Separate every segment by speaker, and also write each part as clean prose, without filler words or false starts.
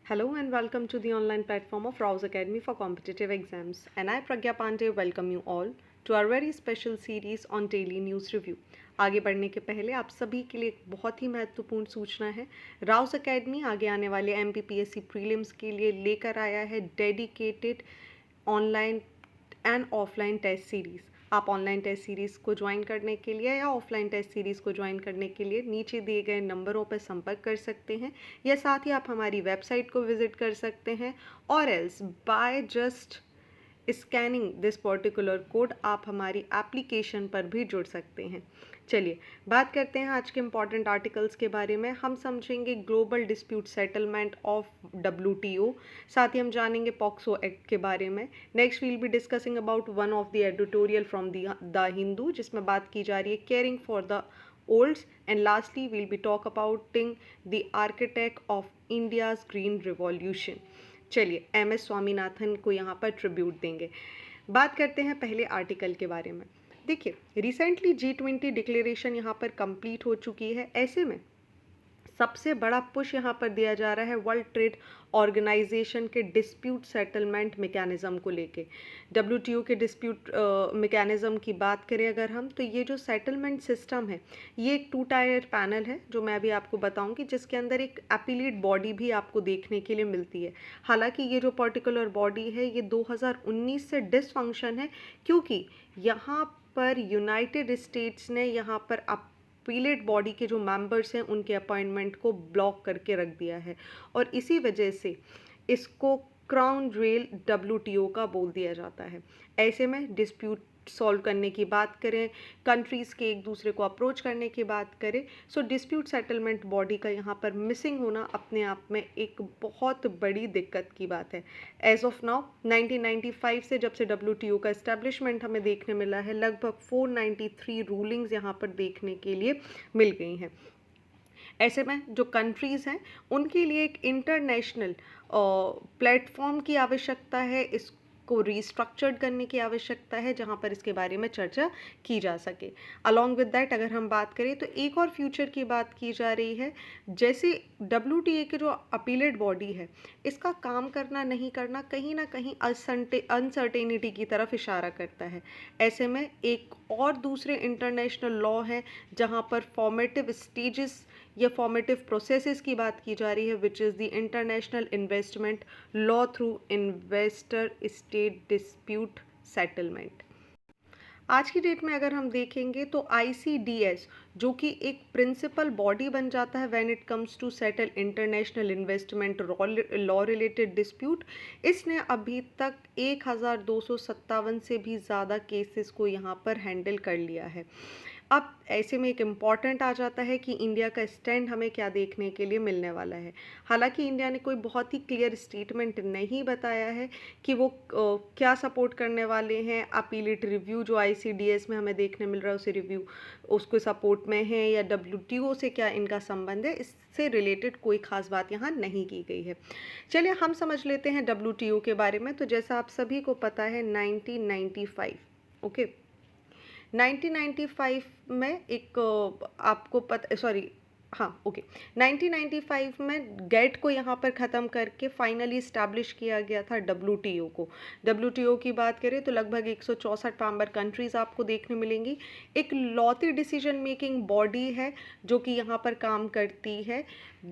Speaker 1: Hello and welcome to the online platform of Rouse Academy for Competitive Exams. And I, Pragya Pandey, welcome you all to our very special series on Daily News Review. आगे बढ़ने के पहले आप सभी के लिए एक बहुत ही महत्वपूर्ण सूचना है। राउस एकेडमी आगे आने वाले MPPSC प्रीलिम्स के लिए लेकर आया है dedicated online and offline test series. आप ऑनलाइन टेस्ट सीरीज़ को ज्वाइन करने के लिए या ऑफलाइन टेस्ट सीरीज़ को ज्वाइन करने के लिए नीचे दिए गए नंबरों पर संपर्क कर सकते हैं या साथ ही आप हमारी वेबसाइट को विज़िट कर सकते हैं और else by just scanning this particular code आप हमारी एप्लीकेशन पर भी जुड़ सकते हैं। चलिए बात करते हैं आज के इम्पॉर्टेंट आर्टिकल्स के बारे में। हम समझेंगे global dispute settlement of WTO, साथ ही हम जानेंगे पॉक्सो एक्ट के बारे में। Next will be discussing about one of the editorial from the Hindu जिसमें बात की जा रही है caring for the olds and lastly will be talk aboutting the architect of India's green revolution. चलिए MS स्वामीनाथन को यहाँ पर ट्रिब्यूट देंगे। बात करते हैं पहले आर्टिकल के बारे में। देखिए रिसेंटली G20 डिक्लेरेशन यहाँ पर कंप्लीट हो चुकी है। ऐसे में सबसे बड़ा पुश यहाँ पर दिया जा रहा है वर्ल्ड ट्रेड ऑर्गेनाइजेशन के डिस्प्यूट सेटलमेंट मैकेनिज़्म को लेके। WTO के डिस्प्यूट मैकेनिज़्म की बात करें अगर हम, तो ये जो सेटलमेंट सिस्टम है ये एक 2 टायर पैनल है जो मैं अभी आपको बताऊंगी, जिसके अंदर एक अपीलेट बॉडी भी आपको देखने के लिए मिलती है। हालांकि ये जो पर्टिकुलर बॉडी है ये 2019 से डिसफंक्शन है, क्योंकि यहाँ पर यूनाइटेड स्टेट्स ने यहाँ पर अपीलेट बॉडी के जो मेंबर्स हैं उनके अपॉइंटमेंट को ब्लॉक करके रख दिया है और इसी वजह से इसको क्राउन ज्वेल WTO का बोल दिया जाता है। ऐसे में डिस्प्यूट सॉल्व करने की बात करें, कंट्रीज़ के एक दूसरे को अप्रोच करने की बात करें, सो डिस्प्यूट सेटलमेंट बॉडी का यहाँ पर मिसिंग होना अपने आप में एक बहुत बड़ी दिक्कत की बात है। एज ऑफ नाउ 1995 से जब से WTO का इस्टेब्लिशमेंट हमें देखने मिला है, लगभग 493 रूलिंग्स यहाँ पर देखने के लिए मिल गई हैं। ऐसे में जो कंट्रीज़ हैं उनके लिए एक इंटरनेशनल प्लेटफॉर्म की आवश्यकता है, इसको रीस्ट्रक्चर्ड करने की आवश्यकता है जहां पर इसके बारे में चर्चा की जा सके। अलॉन्ग विद दैट अगर हम बात करें तो एक और फ्यूचर की बात की जा रही है। जैसे WTA के जो अपीलेट बॉडी है इसका काम करना नहीं करना कहीं ना कहीं अनसर्टेनिटी की तरफ इशारा करता है। ऐसे में एक और दूसरे इंटरनेशनल लॉ है जहाँ पर फॉर्मेटिव स्टेजेस या फॉर्मेटिव प्रोसेसेस की बात की जा रही है, which is the international investment law through investor state dispute settlement. आज की डेट में अगर हम देखेंगे तो ICDS जो कि एक प्रिंसिपल बॉडी बन जाता है when it comes to settle international investment law related dispute, इसने अभी तक 1257 से भी ज़्यादा केसेस को यहाँ पर हैंडल कर लिया है। अब ऐसे में एक इम्पॉर्टेंट आ जाता है कि इंडिया का स्टैंड हमें क्या देखने के लिए मिलने वाला है। हालांकि इंडिया ने कोई बहुत ही क्लियर स्टेटमेंट नहीं बताया है कि वो क्या सपोर्ट करने वाले हैं। अपीलेट रिव्यू जो ICDS में हमें देखने मिल रहा है उसे रिव्यू उसको सपोर्ट में है या WTO से क्या इनका संबंध है, इससे रिलेटेड कोई ख़ास बात यहाँ नहीं की गई है। चलिए हम समझ लेते हैं WTO के बारे में। तो जैसा आप सभी को पता है 1995 ओके 1995 में एक आपको पता 1995 में गेट को यहाँ पर ख़त्म करके फाइनली इस्टेब्लिश किया गया था WTO को। WTO की बात करें तो लगभग 164 मेंबर कंट्रीज़ आपको देखने मिलेंगी। एक लॉती डिसीजन मेकिंग बॉडी है जो कि यहाँ पर काम करती है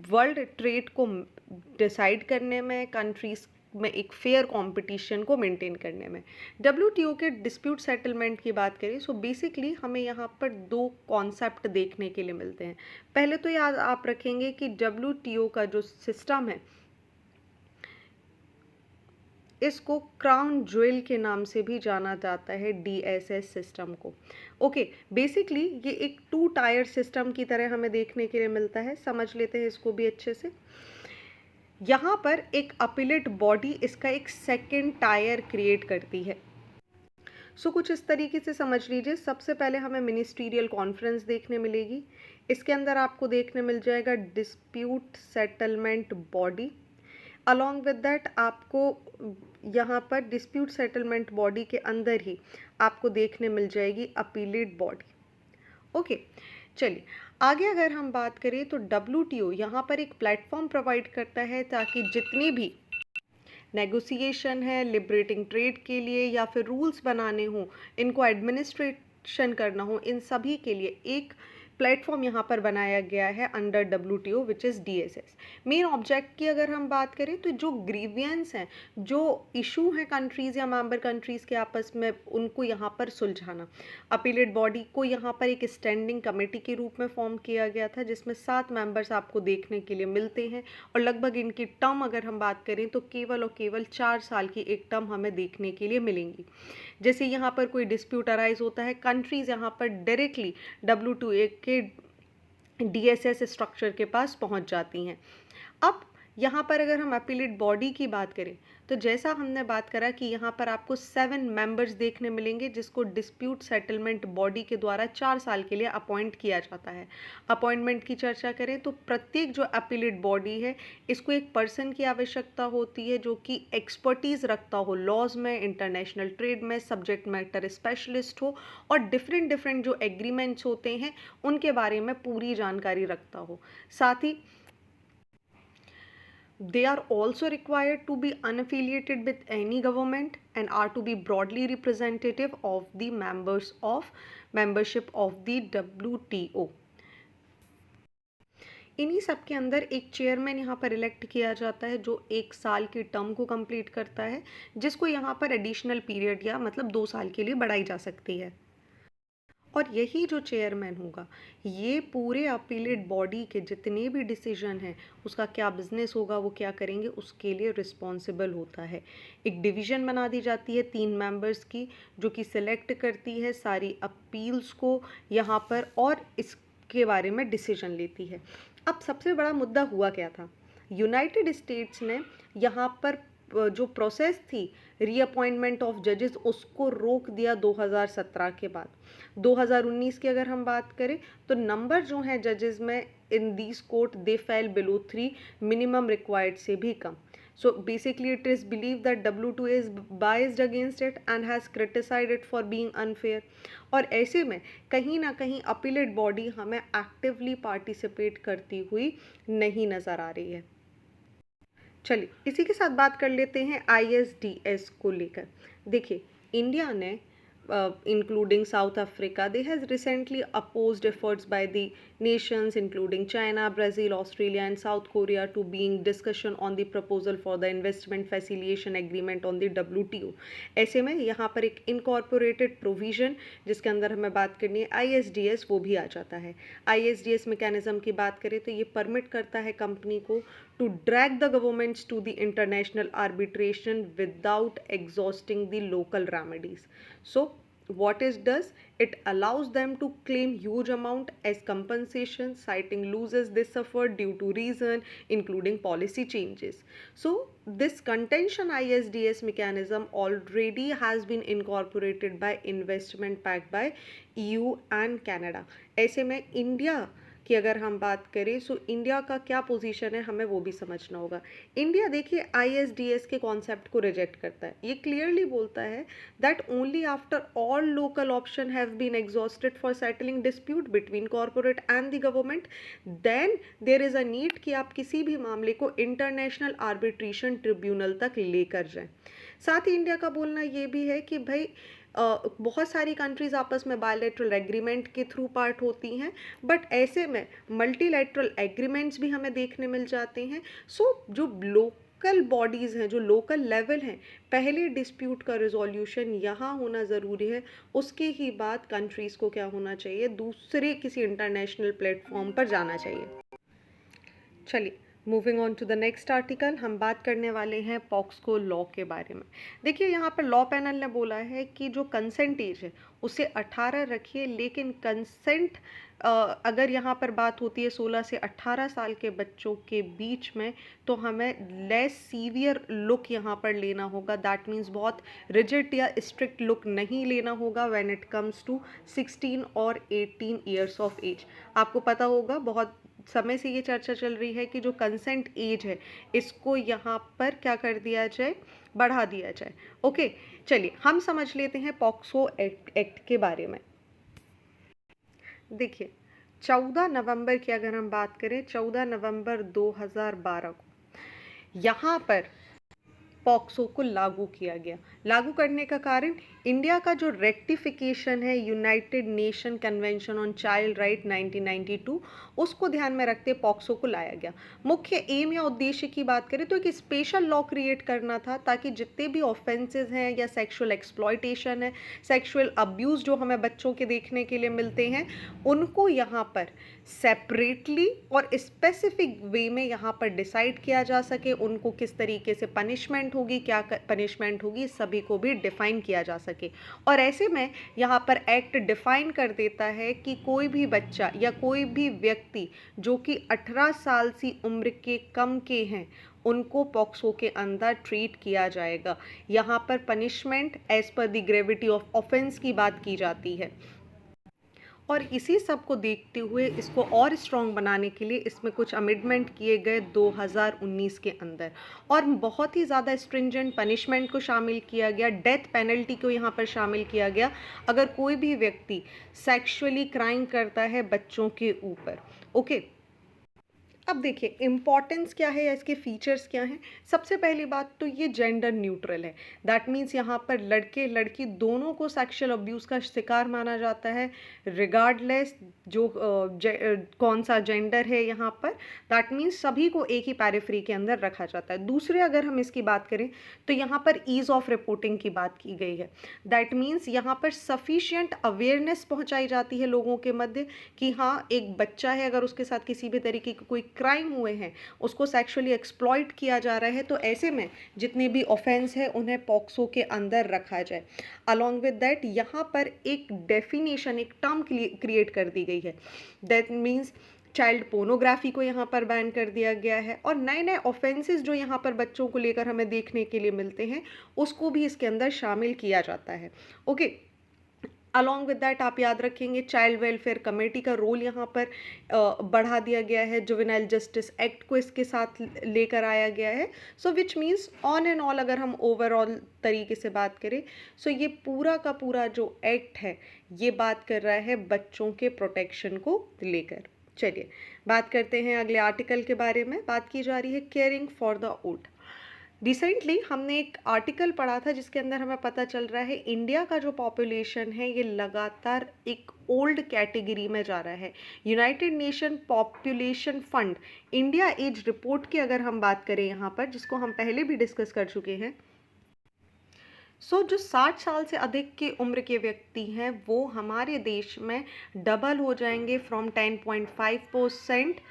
Speaker 1: वर्ल्ड ट्रेड को डिसाइड करने में, कंट्रीज़ में एक फेयर कंपटीशन को मेंटेन करने में। WTO के डिस्प्यूट सेटलमेंट की बात करें सो बेसिकली हमें यहाँ पर 2 कॉन्सेप्ट देखने के लिए मिलते हैं। पहले तो याद आप रखेंगे कि WTO का जो सिस्टम है इसको क्राउन ज्वेल के नाम से भी जाना जाता है, DSS सिस्टम को। ओके बेसिकली ये एक 2 टायर सिस्टम की तरह हमें देखने के लिए मिलता है। समझ लेते हैं इसको भी अच्छे से। यहाँ पर एक अपीलेट बॉडी इसका एक सेकेंड टायर क्रिएट करती है। सो कुछ इस तरीके से समझ लीजिए। सबसे पहले हमें मिनिस्ट्रियल कॉन्फ्रेंस देखने मिलेगी। इसके अंदर आपको देखने मिल जाएगा dispute settlement body. Along with that आपको यहाँ पर डिस्प्यूट सेटलमेंट बॉडी के अंदर ही आपको देखने मिल जाएगी अपीलेट बॉडी। ओके चलिए आगे अगर हम बात करें तो WTO यहाँ पर एक प्लेटफॉर्म प्रोवाइड करता है ताकि जितनी भी नेगोशिएशन है लिबरेटिंग ट्रेड के लिए या फिर रूल्स बनाने हों, इनको एडमिनिस्ट्रेशन करना हो, इन सभी के लिए एक प्लेटफॉर्म यहाँ पर बनाया गया है under WTO which is DSS। Main object की अगर हम बात करें तो जो ग्रीवियंस हैं, जो इशू हैं कंट्रीज़ या मेंबर कंट्रीज़ के आपस में, उनको यहाँ पर सुलझाना। अपीलेट बॉडी को यहाँ पर एक स्टैंडिंग कमेटी के रूप में फॉर्म किया गया था जिसमें 7 मेंबर्स आपको देखने के लिए मिलते हैं और लगभग इनकी टर्म अगर हम बात करें तो केवल और केवल 4 साल की एक टर्म हमें देखने के लिए मिलेंगी। जैसे यहाँ पर कोई डिस्प्यूट अराइज होता है, कंट्रीज़ यहाँ पर डायरेक्टली WTO के DSS स्ट्रक्चर के पास पहुँच जाती हैं। अब यहाँ पर अगर हम अपीलेट बॉडी की बात करें तो जैसा हमने बात करा कि यहाँ पर आपको 7 मेंबर्स देखने मिलेंगे जिसको डिस्प्यूट सेटलमेंट बॉडी के द्वारा 4 साल के लिए अपॉइंट किया जाता है। अपॉइंटमेंट की चर्चा करें तो प्रत्येक जो अपीलेट बॉडी है इसको एक पर्सन की आवश्यकता होती है जो कि एक्सपर्टीज़ रखता हो लॉज में, इंटरनेशनल ट्रेड में, सब्जेक्ट मैटर स्पेशलिस्ट हो और डिफरेंट जो एग्रीमेंट्स होते हैं उनके बारे में पूरी जानकारी रखता हो। साथ ही they are also required to be unaffiliated with any government and are to be broadly representative of the members of membership of the WTO। इन्हीं सब के अंदर एक चेयरमैन यहाँ पर इलेक्ट किया जाता है जो 1 साल की टर्म को कंप्लीट करता है, जिसको यहाँ पर एडिशनल पीरियड या मतलब 2 साल के लिए बढ़ाई जा सकती है। और यही जो चेयरमैन होगा ये पूरे अपीलेट बॉडी के जितने भी डिसीजन हैं उसका क्या बिजनेस होगा, वो क्या करेंगे, उसके लिए रिस्पॉन्सिबल होता है। एक डिवीज़न बना दी जाती है 3 मेंबर्स की जो कि सिलेक्ट करती है सारी अपील्स को यहाँ पर और इसके बारे में डिसीजन लेती है। अब सबसे बड़ा मुद्दा हुआ क्या था, यूनाइटेड स्टेट्स ने यहाँ पर जो प्रोसेस थी रीअपॉइंटमेंट ऑफ जजेस उसको रोक दिया 2017 के बाद। 2019 की अगर हम बात करें तो नंबर जो है जजेस में in these court they fail below 3 minimum required से भी कम। So basically it is believed that WTO is biased against it and has criticized it for being unfair। और ऐसे में कहीं ना कहीं अपीलेट बॉडी हमें एक्टिवली पार्टिसिपेट करती हुई नहीं नज़र आ रही है। चलिए इसी के साथ बात कर लेते हैं ISDS को लेकर। देखिए इंडिया ने including South Africa, they has recently opposed efforts by the nations including China, Brazil, Australia and South Korea to being discussion on the proposal for the investment facilitation agreement on the WTO। ऐसे में यहाँ पर एक incorporated provision जिसके अंदर हमें बात करनी है ISDS वो भी आ जाता है। ISDS मैकेनिज्म की बात करें तो ये परमिट करता है कंपनी को to drag the governments to the international arbitration without exhausting the local remedies। So what it does, it allows them to claim huge amount as compensation citing losses they suffered due to reason including policy changes। So this contention ISDS mechanism already has been incorporated by investment pact by EU and Canada। ऐसे में India कि अगर हम बात करें so India का क्या position है हमें वो भी समझना होगा। इंडिया देखिए ISDS के कॉन्सेप्ट को रिजेक्ट करता है, ये क्लियरली बोलता है that only after all local option have been exhausted for settling dispute between corporate and the government then there is a need कि आप किसी भी मामले को इंटरनेशनल आर्बिट्रेशन ट्रिब्यूनल तक लेकर जाएं। साथ ही इंडिया का बोलना ये भी है कि भाई बहुत सारी कंट्रीज़ आपस में बायलैटरल एग्रीमेंट के थ्रू पार्ट होती हैं, बट ऐसे में मल्टीलैटरल एग्रीमेंट्स भी हमें देखने मिल जाते हैं। सो जो लोकल बॉडीज़ हैं, जो लोकल लेवल हैं, पहले डिस्प्यूट का रिजोल्यूशन यहाँ होना ज़रूरी है, उसके ही बाद कंट्रीज़ को क्या होना चाहिए, दूसरे किसी इंटरनेशनल प्लेटफॉर्म पर जाना चाहिए। चलिए moving on to the next article, हम बात करने वाले हैं पॉक्सको लॉ के बारे में। देखिए यहाँ पर लॉ पैनल ने बोला है कि जो कंसेंट एज है उसे 18 रखिए, लेकिन कंसेंट अगर यहाँ पर बात होती है 16 से 18 साल के बच्चों के बीच में तो हमें लेस सीवियर लुक यहाँ पर लेना होगा। दैट मीन्स बहुत रिजिड या स्ट्रिक्ट लुक नहीं लेना होगा व्हेन इट कम्स टू 16 और 18 ईयर्स ऑफ एज। आपको पता होगा बहुत समय से ये चर्चा चल रही है कि जो कंसेंट एज है इसको यहाँ पर क्या कर दिया जाए, बढ़ा दिया जाए। ओके चलिए हम समझ लेते हैं पॉक्सो एक्ट के बारे में। देखिए 14 नवंबर की अगर हम बात करें, 14 नवंबर 2012 को यहाँ पर पॉक्सो को लागू किया गया। लागू करने का कारण इंडिया का जो रेक्टिफिकेशन है United nation convention on child right 1992, उसको ध्यान में रखते पॉक्सो को लाया गया। मुख्य एम या उद्देश्य की बात करें तो एक स्पेशल लॉ क्रिएट करना था ताकि जितने भी ऑफेंसेस हैं या सेक्सुअल एक्सप्लॉयटेशन है, सेक्सुअल अब्यूज़ जो हमें बच्चों के देखने के लिए मिलते हैं, उनको यहाँ पर सेपरेटली और स्पेसिफिक वे में यहाँ पर डिसाइड किया जा सके। उनको किस तरीके से पनिशमेंट होगी, क्या पनिशमेंट होगी, सभी को भी डिफाइन किया जा सके। और ऐसे में यहाँ पर एक्ट डिफाइन कर देता है कि कोई भी बच्चा या कोई भी व्यक्ति जो कि 18 साल की उम्र के कम के हैं, उनको पॉक्सो के अंदर ट्रीट किया जाएगा। यहाँ पर punishment as per the gravity of offence की बात की जाती है। और इसी सब को देखते हुए इसको और स्ट्रॉन्ग बनाने के लिए इसमें कुछ अमेंडमेंट किए गए 2019 के अंदर, और बहुत ही ज़्यादा स्ट्रिंजेंट पनिशमेंट को शामिल किया गया। डेथ पेनल्टी को यहाँ पर शामिल किया गया अगर कोई भी व्यक्ति सेक्सुअली क्राइम करता है बच्चों के ऊपर। ओके, अब देखिए इम्पॉर्टेंस क्या है या इसके फीचर्स क्या हैं। सबसे पहली बात तो ये जेंडर न्यूट्रल है। दैट मीन्स यहाँ पर लड़के लड़की दोनों को सेक्सुअल अब्यूज़ का शिकार माना जाता है, रिगार्डलेस जो कौन सा जेंडर है यहाँ पर। दैट मीन्स सभी को एक ही पैरिफ्री के अंदर रखा जाता है। दूसरे अगर हम इसकी बात करें तो यहाँ पर ईज़ ऑफ रिपोर्टिंग की बात की गई है। दैट मीन्स यहाँ पर सफिशिएंट अवेयरनेस पहुँचाई जाती है लोगों के मध्य कि हाँ, एक बच्चा है, अगर उसके साथ किसी भी तरीके की कोई क्राइम हुए हैं, उसको सेक्सुअली एक्सप्लॉइट किया जा रहा है, तो ऐसे में जितने भी ऑफेंस है उन्हें पॉक्सो के अंदर रखा जाए। अलॉन्ग विद दैट यहाँ पर एक डेफिनेशन, एक टर्म क्रिएट कर दी गई है। दैट मीन्स चाइल्ड पोर्नोग्राफी को यहाँ पर बैन कर दिया गया है, और नए नए ऑफेंसेस जो यहाँ पर बच्चों को लेकर हमें देखने के लिए मिलते हैं उसको भी इसके अंदर शामिल किया जाता है। ओके, अलॉन्ग विद दैट आप याद रखेंगे चाइल्ड वेलफेयर कमेटी का रोल यहाँ पर बढ़ा दिया गया है। जुवेनाइल जस्टिस एक्ट को इसके साथ लेकर आया गया है। So which means on and all अगर हम ओवरऑल तरीके से बात करें, सो ये पूरा का पूरा जो एक्ट है ये बात कर रहा है बच्चों के प्रोटेक्शन को लेकर। चलिए बात करते हैं अगले आर्टिकल के बारे में। बात की जा रही है caring for the old. Recently हमने एक आर्टिकल पढ़ा था जिसके अंदर हमें पता चल रहा है इंडिया का जो पॉपुलेशन है ये लगातार एक ओल्ड कैटेगरी में जा रहा है। United Nation Population Fund India age report की अगर हम बात करें यहाँ पर, जिसको हम पहले भी डिस्कस कर चुके हैं, जो 60 साल से अधिक की उम्र के व्यक्ति हैं वो हमारे देश में डबल हो जाएंगे from 10.5%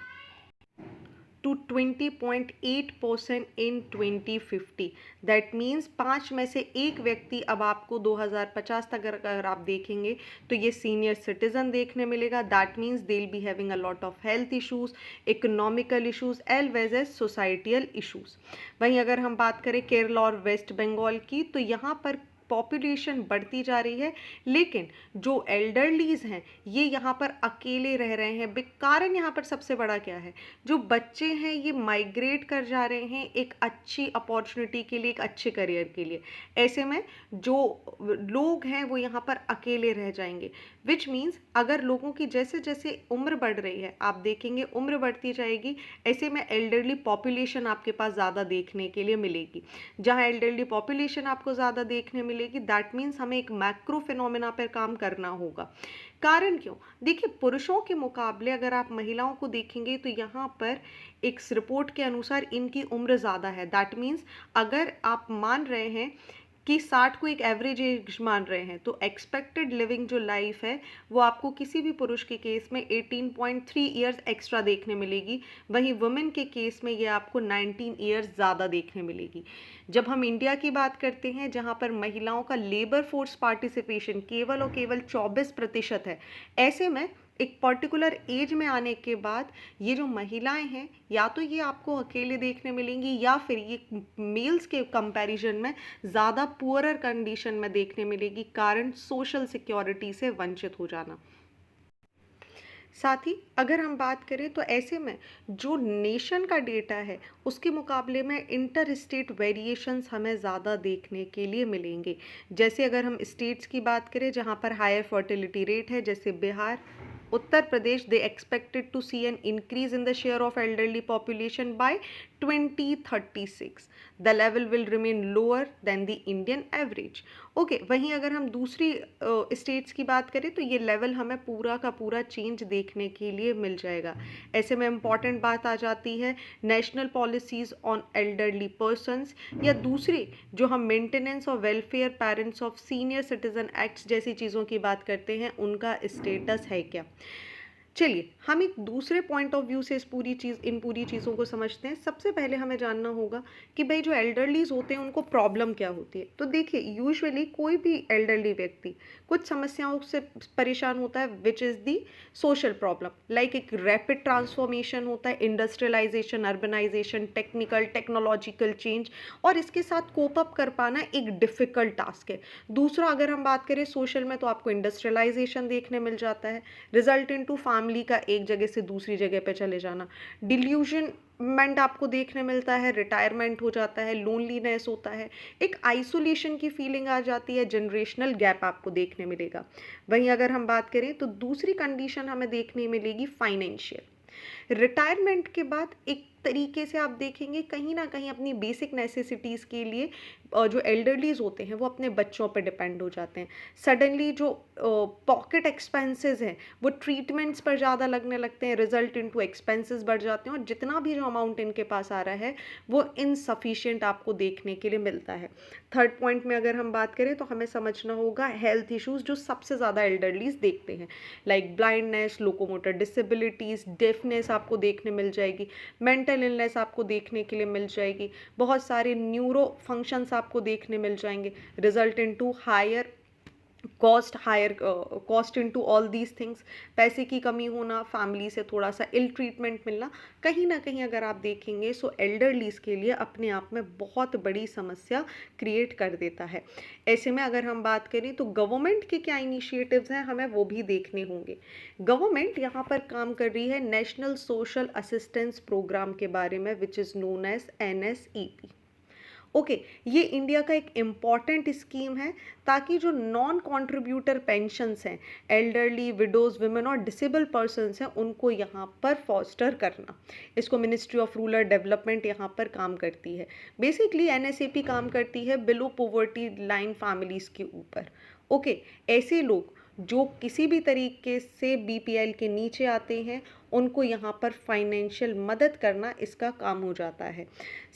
Speaker 1: to 20.8% in 2050। That means 5 में से एक व्यक्ति अब आपको 2050 तक अगर आप देखेंगे तो ये सीनियर सिटीजन देखने मिलेगा। That means they will be having a lot of health issues, economical issues as well as societal issues. वहीं अगर हम बात करें केरला और वेस्ट बंगाल की, तो यहाँ पर पॉपुलेशन बढ़ती जा रही है, लेकिन जो एल्डरलीज हैं ये यहाँ पर अकेले रह रहे हैं। कारण यहाँ पर सबसे बड़ा क्या है, जो बच्चे हैं ये माइग्रेट कर जा रहे हैं एक अच्छी अपॉर्चुनिटी के लिए, एक अच्छे करियर के लिए। ऐसे में जो लोग हैं वो यहाँ पर अकेले रह जाएंगे। विच मीन्स अगर लोगों की जैसे जैसे उम्र बढ़ रही है, आप देखेंगे उम्र बढ़ती जाएगी, ऐसे में एल्डरली पॉपुलेशन आपके पास ज़्यादा देखने के लिए मिलेगी। जहाँ एल्डरली पॉपुलेशन आपको ज़्यादा देखने मिलेगी, दैट मीन्स हमें एक मैक्रो फिनोमेना पर काम करना होगा। कारण क्यों? देखिए, पुरुषों के मुकाबले अगर आप महिलाओं को देखेंगे तो यहाँ पर एक रिपोर्ट के अनुसार इनकी उम्र ज़्यादा है। दैट मीन्स अगर आप मान रहे हैं कि 60 को एक एवरेज एज मान रहे हैं, तो एक्सपेक्टेड लिविंग जो लाइफ है वो आपको किसी भी पुरुष के केस में 18.3 ईयर्स एक्स्ट्रा देखने मिलेगी। वहीं वुमेन के केस में ये आपको 19 ईयर्स ज़्यादा देखने मिलेगी। जब हम इंडिया की बात करते हैं जहाँ पर महिलाओं का लेबर फोर्स पार्टिसिपेशन केवल और केवल 24% है, ऐसे में एक पर्टिकुलर एज में आने के बाद ये जो महिलाएं हैं या तो ये आपको अकेले देखने मिलेंगी या फिर ये मेल्स के कंपैरिजन में ज़्यादा पुअरर कंडीशन में देखने मिलेगी, कारण सोशल सिक्योरिटी से वंचित हो जाना। साथ ही अगर हम बात करें तो ऐसे में जो नेशन का डेटा है उसके मुकाबले में इंटर स्टेट वेरिएशंस हमें ज़्यादा देखने के लिए मिलेंगे। जैसे अगर हम स्टेट्स की बात करें जहाँ पर हायर फर्टिलिटी रेट है, जैसे Bihar, Uttar Pradesh, they expected to see an increase in the share of elderly population by 2036. The level will remain lower than the Indian average. Okay वहीं अगर हम दूसरी स्टेट्स की बात करें तो ये लेवल हमें पूरा का पूरा चेंज देखने के लिए मिल जाएगा. ऐसे में इम्पॉर्टेंट बात आ जाती है national policies on elderly persons या दूसरे जो हम मेंटेनेंस और welfare parents of senior citizen acts जैसी चीज़ों की बात करते हैं, उनका स्टेटस है क्या. चलिए हम एक दूसरे पॉइंट ऑफ व्यू से इन पूरी चीज़ों को समझते हैं. सबसे पहले हमें जानना होगा कि भाई जो एल्डरलीज होते हैं उनको प्रॉब्लम क्या होती है. तो देखिए यूजुअली कोई भी एल्डरली व्यक्ति कुछ समस्याओं से परेशान होता है which is the social problem. Like एक रैपिड ट्रांसफॉर्मेशन होता है, इंडस्ट्रियलाइजेशन, अर्बनाइजेशन, टेक्नोलॉजिकल चेंज, और इसके साथ कोप अप कर पाना एक डिफ़िकल्ट टास्क है. दूसरा अगर हम बात करें सोशल में तो आपको इंडस्ट्रियलाइजेशन देखने मिल जाता है, रिजल्ट इन टू फैमिली का एक जगह से दूसरी जगह पे चले जाना, डिल्यूजनमेंट आपको देखने मिलता है, रिटायरमेंट हो जाता है, लोनलीनेस होता है, एक आइसोलेशन की फीलिंग आ जाती है, जनरेशनल गैप आपको देखने मिलेगा. वहीं अगर हम बात करें तो दूसरी कंडीशन हमें देखने मिलेगी फाइनेंशियल. रिटायरमेंट के बाद एक तरीके से आप देखेंगे कहीं ना कहीं अपनी बेसिक नेसेसिटीज़ के लिए जो एल्डरलीज होते हैं वो अपने बच्चों पर डिपेंड हो जाते हैं. सडनली जो पॉकेट एक्सपेंसेस हैं वो ट्रीटमेंट्स पर ज़्यादा लगने लगते हैं, रिजल्ट इनटू एक्सपेंसेस बढ़ जाते हैं, और जितना भी जो अमाउंट इनके पास आ रहा है वो इनसफिशिएंट आपको देखने के लिए मिलता है. थर्ड पॉइंट में अगर हम बात करें तो हमें समझना होगा हेल्थ इश्यूज़ जो सबसे ज़्यादा एल्डरलीज देखते हैं, like blindness, locomotor disabilities, deafness आपको देखने मिल जाएगी, मेंटल इलनेस आपको देखने के लिए मिल जाएगी, बहुत सारे न्यूरो फंक्शंस आपको देखने मिल जाएंगे, result into higher cost into all these things. पैसे की कमी होना, फैमिली से थोड़ा सा इल ट्रीटमेंट मिलना, कहीं ना कहीं अगर आप देखेंगे सो एल्डरलीज के लिए अपने आप में बहुत बड़ी समस्या क्रिएट कर देता है. ऐसे में अगर हम बात करें तो गवर्नमेंट के क्या इनिशिएटिव्स हैं हमें वो भी देखने होंगे. गवर्नमेंट यहाँ पर काम कर रही है नेशनल सोशल असिस्टेंस प्रोग्राम के बारे में which is known as NSEP. Okay ये इंडिया का एक इम्पॉर्टेंट स्कीम है ताकि जो नॉन कॉन्ट्रीब्यूटर पेंशन्स हैं, एल्डरली, विडोज़, विमेन और डिसेबल पर्सनस हैं, उनको यहाँ पर फॉस्टर करना. इसको मिनिस्ट्री ऑफ रूरल डेवलपमेंट यहाँ पर काम करती है. बेसिकली NSAP काम करती है बिलो पॉवर्टी लाइन फैमिलीज़ के ऊपर. ओके ऐसे लोग जो किसी भी तरीके से BPL के नीचे आते हैं उनको यहाँ पर फाइनेंशियल मदद करना इसका काम हो जाता है.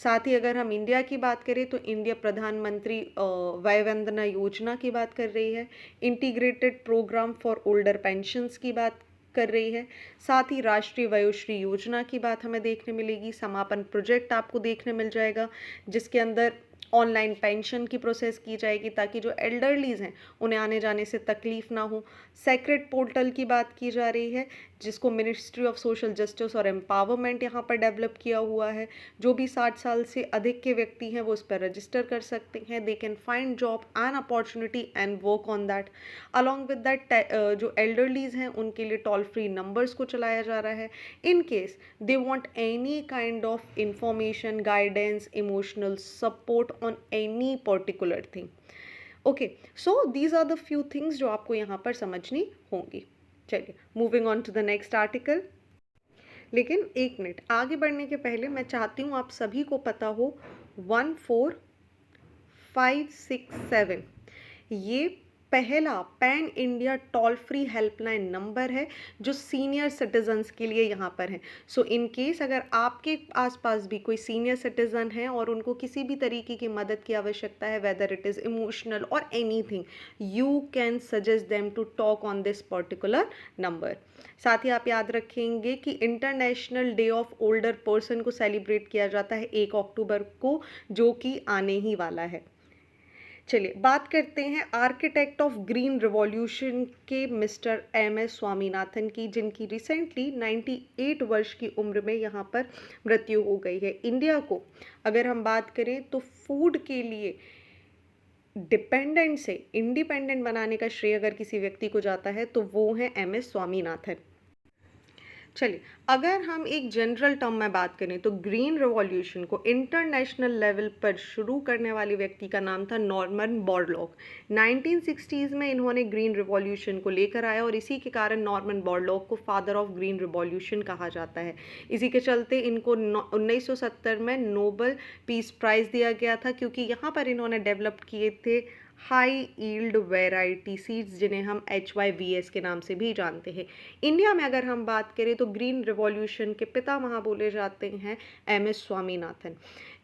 Speaker 1: साथ ही अगर हम इंडिया की बात करें तो इंडिया प्रधानमंत्री वय वंदना योजना की बात कर रही है, integrated program for older pensions की बात कर रही है, साथ ही राष्ट्रीय वयोश्री योजना की बात हमें देखने मिलेगी. समापन प्रोजेक्ट आपको देखने मिल जाएगा जिसके अंदर ऑनलाइन पेंशन की प्रोसेस की जाएगी ताकि जो एल्डरलीज हैं उन्हें आने जाने से तकलीफ ना हो. सेक्रेट पोर्टल की बात की जा रही है जिसको मिनिस्ट्री ऑफ सोशल जस्टिस और एम्पावरमेंट यहाँ पर डेवलप किया हुआ है. जो भी 60 साल से अधिक के व्यक्ति हैं वो इस पर रजिस्टर कर सकते हैं. They can find job and opportunity and work on that. Along with that जो एल्डरलीज हैं उनके लिए टोल फ्री नंबर्स को चलाया जा रहा है in case they want any kind of information, guidance, emotional support on any particular thing. Okay so these are the few things जो आपको यहाँ पर समझनी होंगी. चलिए moving on to the next article. लेकिन एक मिनट आगे बढ़ने के पहले मैं चाहती हूँ आप सभी को पता हो 14567 ये पहला pan India toll free helpline number है जो सीनियर सिटीजन्स के लिए यहाँ पर है. सो इन केस अगर आपके आसपास भी कोई सीनियर सिटीजन है और उनको किसी भी तरीके की मदद की आवश्यकता है, वेदर इट इज़ इमोशनल और anything, you can suggest them to talk on this particular number. साथ ही आप याद रखेंगे कि International Day of Older Person को सेलिब्रेट किया जाता है 1 अक्टूबर को, जो कि आने ही वाला है. चलिए बात करते हैं आर्किटेक्ट ऑफ ग्रीन रिवॉल्यूशन के मिस्टर MS स्वामीनाथन की, जिनकी रिसेंटली 98 वर्ष की उम्र में यहाँ पर मृत्यु हो गई है. इंडिया को अगर हम बात करें तो फूड के लिए डिपेंडेंट से इंडिपेंडेंट बनाने का श्रेय अगर किसी व्यक्ति को जाता है तो वो है MS स्वामीनाथन. चलिए, अगर हम एक जनरल टर्म में बात करें तो ग्रीन रिवॉल्यूशन को इंटरनेशनल लेवल पर शुरू करने वाले व्यक्ति का नाम था नॉर्मन बोरलॉग। 1960s में इन्होंने ग्रीन रिवॉल्यूशन को लेकर आया और इसी के कारण नॉर्मन बोरलॉग को फादर ऑफ ग्रीन रिवॉल्यूशन कहा जाता है। इसी के चलते इनको 1970 में नोबल पीस प्राइज़ दिया गया था, क्योंकि यहाँ पर इन्होंने डेवलप किए थे हाई यील्ड वेराइटी सीड्स, जिन्हें हम HYVS के नाम से भी जानते हैं। इंडिया में अगर हम बात करें तो ग्रीन रिवॉल्यूशन के पितामह बोले जाते हैं MS स्वामीनाथन।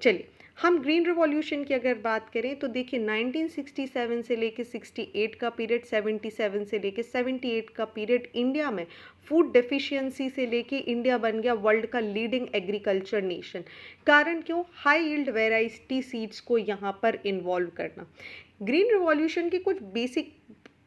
Speaker 1: चलिए, हम ग्रीन रिवॉल्यूशन की अगर बात करें तो देखिए 1967 से लेके 68 का पीरियड, 77 से लेके 78 का पीरियड इंडिया में फूड डेफिशिएंसी से लेके इंडिया बन गया वर्ल्ड का लीडिंग एग्रीकल्चर नेशन। कारण क्यों? हाई यील्ड वेराइटी सीड्स को यहाँ पर इन्वॉल्व करना। ग्रीन रिवॉल्यूशन की कुछ बेसिक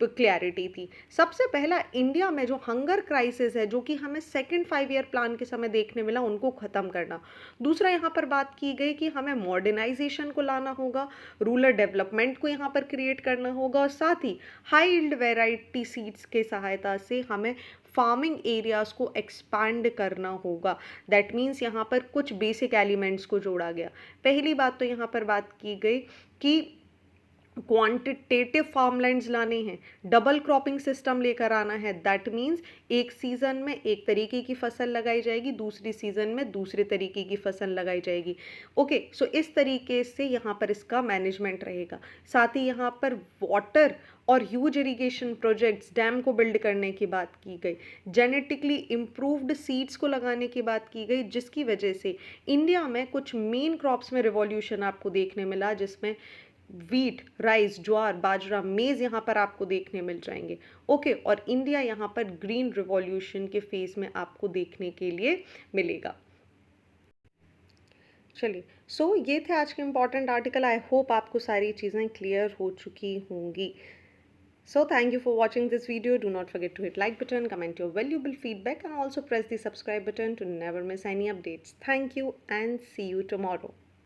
Speaker 1: क्लैरिटी थी। सबसे पहला, इंडिया में जो हंगर क्राइसिस है, जो कि हमें सेकंड 5 ईयर प्लान के समय देखने मिला, उनको ख़त्म करना। दूसरा, यहाँ पर बात की गई कि हमें मॉडर्नाइजेशन को लाना होगा, रूरल डेवलपमेंट को यहाँ पर क्रिएट करना होगा, और साथ ही हाई यील्ड वेराइटी सीड्स के सहायता से हमें फार्मिंग एरियाज़ को एक्सपांड करना होगा। दैट मीन्स यहाँ पर कुछ बेसिक एलिमेंट्स को जोड़ा गया। पहली बात तो यहाँ पर बात की गई कि क्वांटिटेटिव फार्मलैंड्स लाने हैं, डबल क्रॉपिंग सिस्टम लेकर आना है। दैट मीन्स एक सीज़न में एक तरीके की फसल लगाई जाएगी, दूसरी सीज़न में दूसरे तरीके की फसल लगाई जाएगी। ओके, सो इस तरीके से यहाँ पर इसका मैनेजमेंट रहेगा। साथ ही यहाँ पर वाटर और ह्यूज इरिगेशन प्रोजेक्ट्स, डैम को बिल्ड करने की बात की गई, जेनेटिकली इम्प्रूव्ड सीड्स को लगाने की बात की गई, जिसकी वजह से इंडिया में कुछ मेन क्रॉप्स में रिवॉल्यूशन आपको देखने मिला, जिसमें वीट, राइस, ज्वार, बाजरा, मेज़ यहाँ पर आपको देखने मिल जाएंगे। ओके, और इंडिया यहाँ पर ग्रीन रिवॉल्यूशन के फेज में आपको देखने के लिए मिलेगा। चलिए, सो ये थे आज के इम्पॉर्टेंट आर्टिकल। आई होप आपको सारी चीज़ें क्लियर हो चुकी होंगी। So thank you for watching this video. Do not forget to hit like button, comment your valuable feedback, and also press the subscribe button to never miss any updates. Thank you and see you tomorrow.